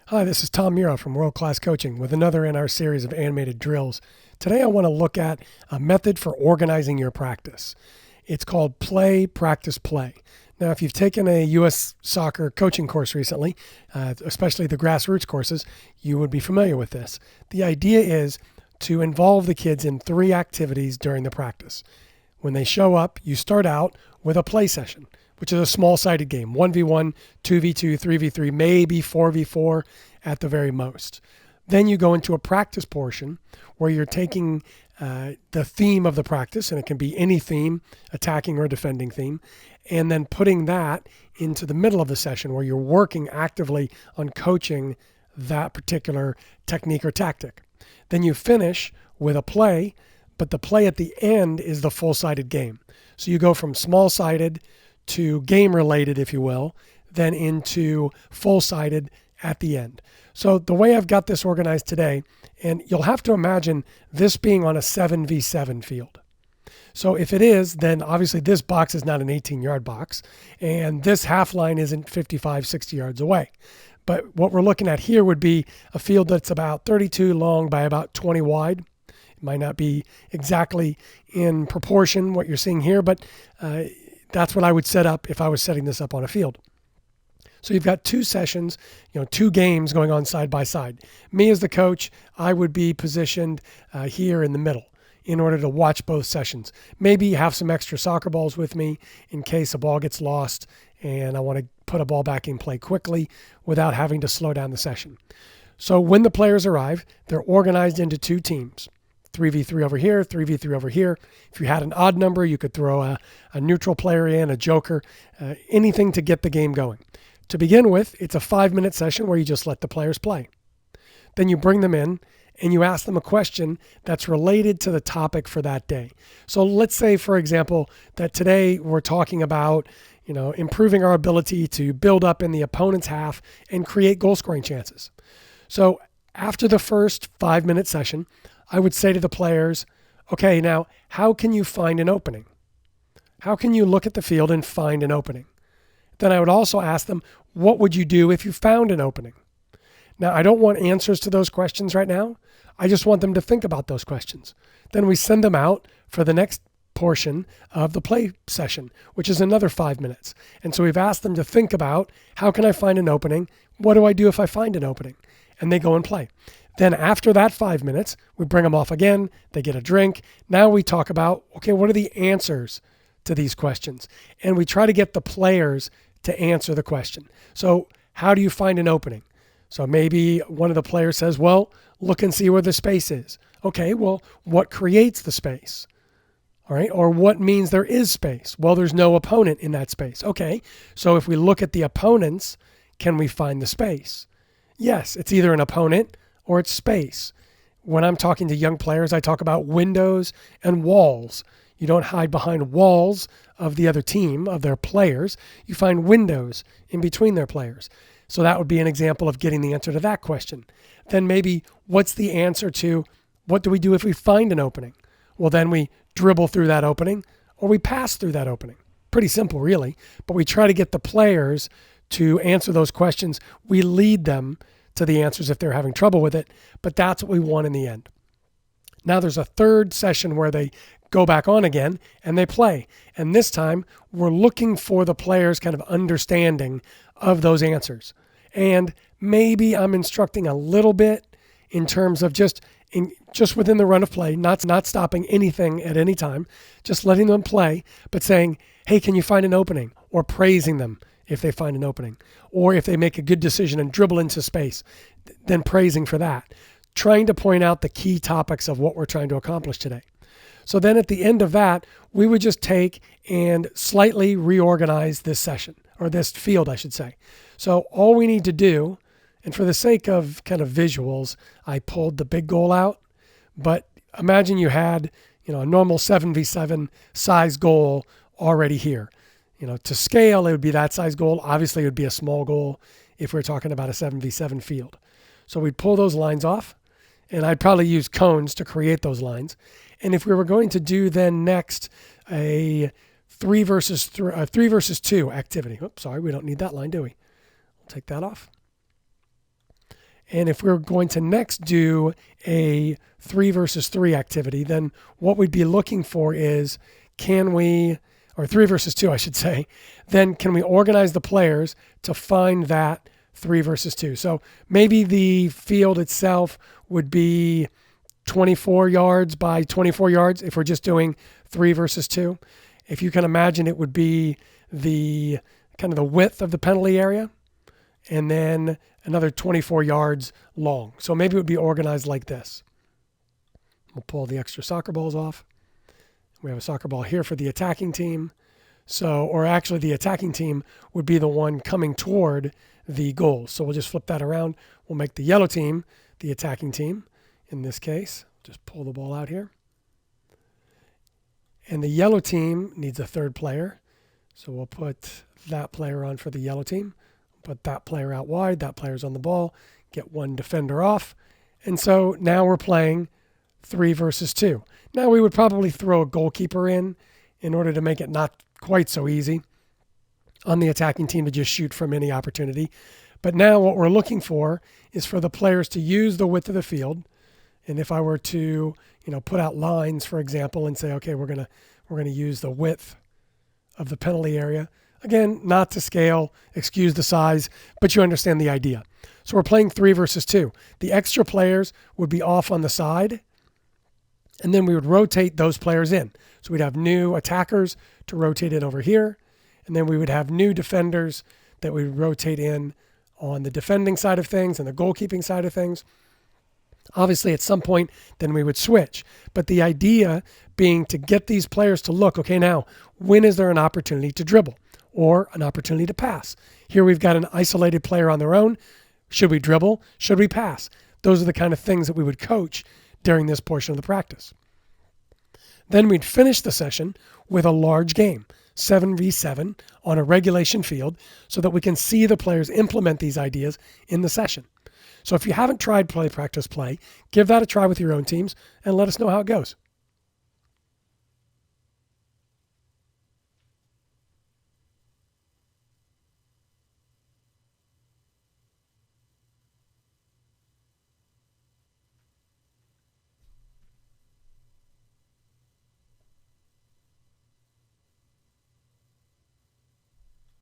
Hi, this is Tom Muro from World Class Coaching with another in our series of animated drills. Today I want to look at a method for organizing your practice. It's called Play, Practice, Play. Now, if you've taken a U.S. soccer coaching course recently, especially the grassroots courses, you would be familiar with this. The idea is to involve the kids in 3 activities during the practice. When they show up, you start out with a play session, which is a small-sided game, 1v1, 2v2, 3v3, maybe 4v4 at the very most. Then you go into a practice portion where you're taking the theme of the practice, and it can be any theme, attacking or defending theme, and then putting that into the middle of the session where you're working actively on coaching that particular technique or tactic. Then you finish with a play, but the play at the end is the full-sided game. So you go from small-sided to game-related, if you will, then into full-sided at the end. So the way I've got this organized today, and you'll have to imagine this being on a 7v7 field. So if it is, then obviously this box is not an 18-yard box, and this half line isn't 55, 60 yards away. But what we're looking at here would be a field that's about 32 long by about 20 wide. It might not be exactly in proportion what you're seeing here, but that's what I would set up if I was setting this up on a field. So you've got 2 sessions, 2 games going on side by side. Me as the coach, I would be positioned here in the middle in order to watch both sessions. Maybe have some extra soccer balls with me in case a ball gets lost and I want to put a ball back in play quickly without having to slow down the session. So when the players arrive, they're organized into 2 teams. 3v3 over here, 3v3 over here. If you had an odd number, you could throw a neutral player in, a joker, anything to get the game going. To begin with, it's a 5-minute session where you just let the players play. Then you bring them in and you ask them a question that's related to the topic for that day. So let's say, for example, that today we're talking about improving our ability to build up in the opponent's half and create goal scoring chances. So after the first 5-minute session, I would say to the players, okay, now how can you find an opening? How can you look at the field and find an opening? Then I would also ask them, what would you do if you found an opening? Now, I don't want answers to those questions right now. I just want them to think about those questions. Then we send them out for the next portion of the play session, which is another 5 minutes. And so we've asked them to think about, how can I find an opening? What do I do if I find an opening? And they go and play. Then after that 5 minutes, we bring them off again. They get a drink. Now we talk about, okay, what are the answers to these questions? And we try to get the players to answer the question. So how do you find an opening? So maybe one of the players says, well, look and see where the space is. Okay, well, what creates the space? All right, or what means there is space? Well, there's no opponent in that space. Okay, so if we look at the opponents, can we find the space? Yes, it's either an opponent or it's space. When I'm talking to young players, I talk about windows and walls. You don't hide behind walls of the other team, of their players. You find windows in between their players. So that would be an example of getting the answer to that question. Then maybe what's the answer to what do we do if we find an opening? Well, then we dribble through that opening or we pass through that opening. Pretty simple, really. But we try to get the players to answer those questions. We lead them to the answers if they're having trouble with it, but that's what we want in the end. Now there's a third session where they go back on again and they play. And this time we're looking for the players' kind of understanding of those answers. And maybe I'm instructing a little bit in terms of just within the run of play, not stopping anything at any time, just letting them play, but saying, hey, can you find an opening? Or praising them if they find an opening. Or if they make a good decision and dribble into space, then praising for that. Trying to point out the key topics of what we're trying to accomplish today. So then at the end of that, we would just take and slightly reorganize this session, or this field, I should say. So all we need to do, and for the sake of kind of visuals, I pulled the big goal out, but imagine you had, a normal 7v7 size goal already here. To scale, it would be that size goal. Obviously, it would be a small goal if we're talking about a 7v7 field. So we'd pull those lines off, and I'd probably use cones to create those lines. And if we were going to do then next a 3 versus 2 activity. Oops, sorry, we don't need that line, do we? We'll take that off. And if we're going to next do a 3 versus 3 activity, then what we'd be looking for is, or 3 versus 2, I should say, then can we organize the players to find that 3 versus 2? So maybe the field itself would be 24 yards by 24 yards if we're just doing 3 versus 2. If you can imagine, it would be the kind of the width of the penalty area and then another 24 yards long. So maybe it would be organized like this. We'll pull the extra soccer balls off. We have a soccer ball here for the attacking team. Or actually the attacking team would be the one coming toward the goal. So we'll just flip that around. We'll make the yellow team the attacking team in this case. Just pull the ball out here. And the yellow team needs a third player. So we'll put that player on for the yellow team. Put that player out wide. That player's on the ball. Get one defender off. And so now we're playing 3 versus 2. Now we would probably throw a goalkeeper in order to make it not quite so easy on the attacking team to just shoot from any opportunity. But now what we're looking for is for the players to use the width of the field. And if I were to, put out lines, for example, and say, okay, we're going to use the width of the penalty area. Again, not to scale, excuse the size, but you understand the idea. So we're playing 3 versus 2. The extra players would be off on the side, and then we would rotate those players in. So we'd have new attackers to rotate in over here, and then we would have new defenders that we would rotate in on the defending side of things and the goalkeeping side of things. Obviously, at some point, then we would switch. But the idea being to get these players to look, okay, now, when is there an opportunity to dribble or an opportunity to pass? Here we've got an isolated player on their own. Should we dribble? Should we pass? Those are the kind of things that we would coach during this portion of the practice. Then we'd finish the session with a large game, 7v7 on a regulation field, so that we can see the players implement these ideas in the session. So if you haven't tried Play, Practice, Play, give that a try with your own teams and let us know how it goes.